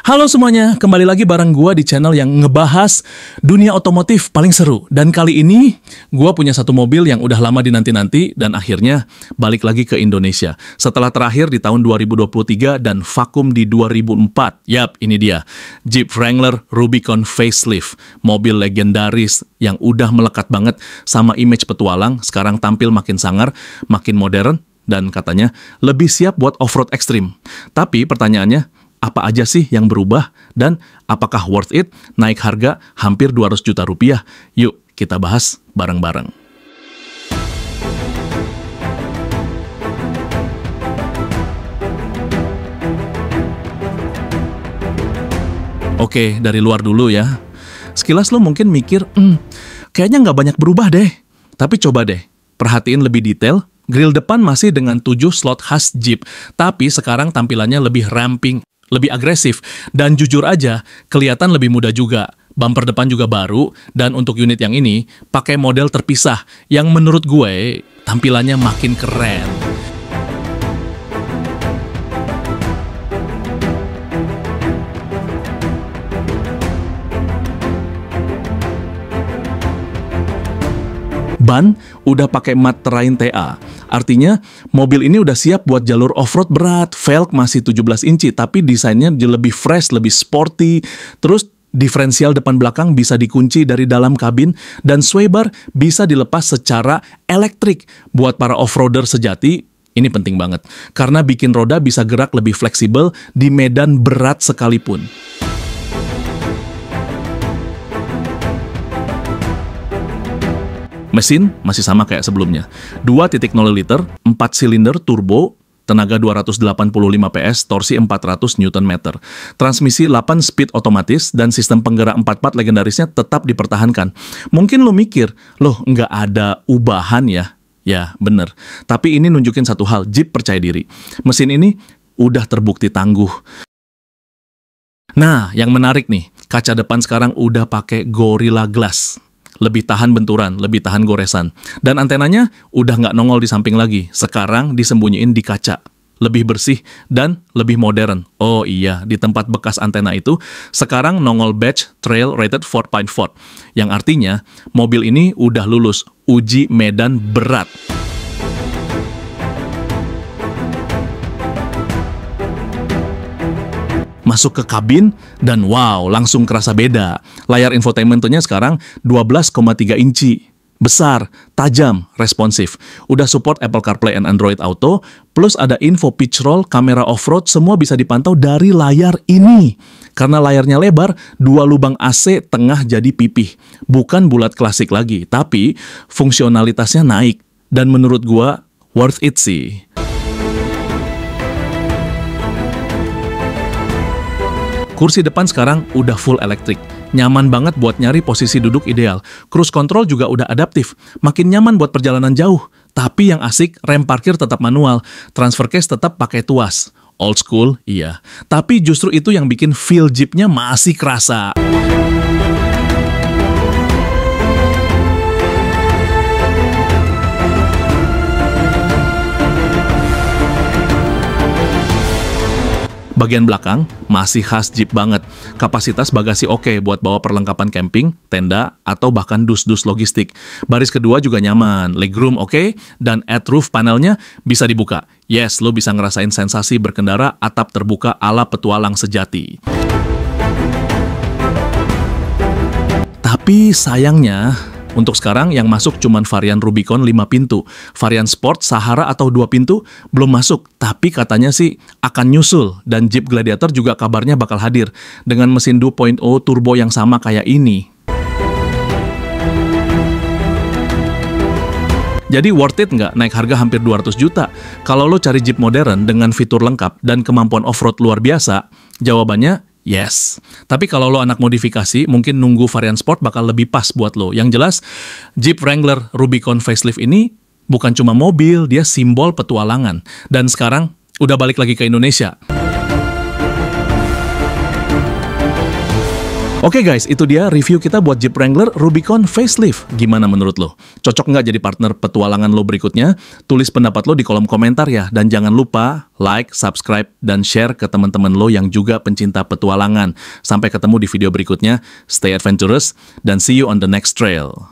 Halo semuanya, kembali lagi bareng gua di channel yang ngebahas dunia otomotif paling seru. Dan kali ini gua punya satu mobil yang udah lama dinanti-nanti dan akhirnya balik lagi ke Indonesia. Setelah terakhir di tahun 2023 dan vakum di 2004. Yap, ini dia. Jeep Wrangler Rubicon Facelift. Mobil legendaris yang udah melekat banget sama image petualang, sekarang tampil makin sangar, makin modern, dan katanya lebih siap buat off-road ekstrim. Tapi pertanyaannya, apa aja sih yang berubah dan apakah worth it naik harga hampir 200 juta rupiah? Yuk kita bahas bareng-bareng. Oke, dari luar dulu ya. Sekilas lo mungkin mikir, kayaknya nggak banyak berubah deh. Tapi coba deh, perhatiin lebih detail. Grill depan masih dengan 7 slot khas Jeep, tapi sekarang tampilannya lebih ramping, lebih agresif, dan jujur aja, kelihatan lebih muda juga. Bumper depan juga baru, dan untuk unit yang ini, pakai model terpisah, yang menurut gue, tampilannya makin keren. Ban udah pakai mat terrain TA. Artinya, mobil ini udah siap buat jalur off-road berat. Velg masih 17 inci, tapi desainnya lebih fresh, lebih sporty. Terus, diferensial depan belakang bisa dikunci dari dalam kabin, dan sway bar bisa dilepas secara elektrik. Buat para off-roader sejati, ini penting banget. Karena bikin roda bisa gerak lebih fleksibel di medan berat sekalipun. Mesin masih sama kayak sebelumnya. 2.0 liter, 4 silinder turbo, tenaga 285 PS, torsi 400 Nm. Transmisi 8 speed otomatis dan sistem penggerak 4-4 legendarisnya tetap dipertahankan. Mungkin lo mikir, loh nggak ada ubahan ya? Ya, bener. Tapi ini nunjukin satu hal, Jeep percaya diri. Mesin ini udah terbukti tangguh. Nah, yang menarik nih, kaca depan sekarang udah pakai Gorilla Glass. Lebih tahan benturan, lebih tahan goresan. Dan antenanya udah nggak nongol di samping lagi. Sekarang disembunyiin di kaca. Lebih bersih dan lebih modern. Oh iya, di tempat bekas antena itu, sekarang nongol badge Trail Rated 4.4. Yang artinya, mobil ini udah lulus uji medan berat. Masuk ke kabin, dan wow, langsung kerasa beda. Layar infotainmentnya sekarang 12,3 inci. Besar, tajam, responsif. Udah support Apple CarPlay and Android Auto, plus ada info pitch roll, kamera off-road, semua bisa dipantau dari layar ini. Karena layarnya lebar, 2 lubang AC tengah jadi pipih. Bukan bulat klasik lagi, tapi fungsionalitasnya naik. Dan menurut gua, worth it sih. Kursi depan sekarang udah full elektrik. Nyaman banget buat nyari posisi duduk ideal. Cruise control juga udah adaptif. Makin nyaman buat perjalanan jauh. Tapi yang asik, rem parkir tetap manual. Transfer case tetap pakai tuas. Old school, iya. Tapi justru itu yang bikin feel Jeep-nya masih kerasa. Bagian belakang masih khas Jeep banget. Kapasitas bagasi oke buat bawa perlengkapan camping, tenda, atau bahkan dus-dus logistik. Baris kedua juga nyaman, legroom oke, dan at roof panelnya bisa dibuka. Yes, lo bisa ngerasain sensasi berkendara atap terbuka ala petualang sejati. Tapi sayangnya, untuk sekarang yang masuk cuman varian Rubicon 5 pintu. Varian Sport, Sahara atau 2 pintu belum masuk. Tapi katanya sih akan nyusul. Dan Jeep Gladiator juga kabarnya bakal hadir. Dengan mesin 2.0 turbo yang sama kayak ini. Jadi worth it nggak naik harga hampir 200 juta? Kalau lo cari Jeep modern dengan fitur lengkap dan kemampuan off-road luar biasa, jawabannya yes. Tapi kalau lo anak modifikasi, mungkin nunggu varian sport bakal lebih pas buat lo. Yang jelas, Jeep Wrangler Rubicon Facelift ini bukan cuma mobil, dia simbol petualangan. Dan sekarang udah balik lagi ke Indonesia. Oke guys, itu dia review kita buat Jeep Wrangler Rubicon Facelift. Gimana menurut lo? Cocok nggak jadi partner petualangan lo berikutnya? Tulis pendapat lo di kolom komentar ya. Dan jangan lupa like, subscribe, dan share ke teman-teman lo yang juga pencinta petualangan. Sampai ketemu di video berikutnya. Stay adventurous, dan see you on the next trail.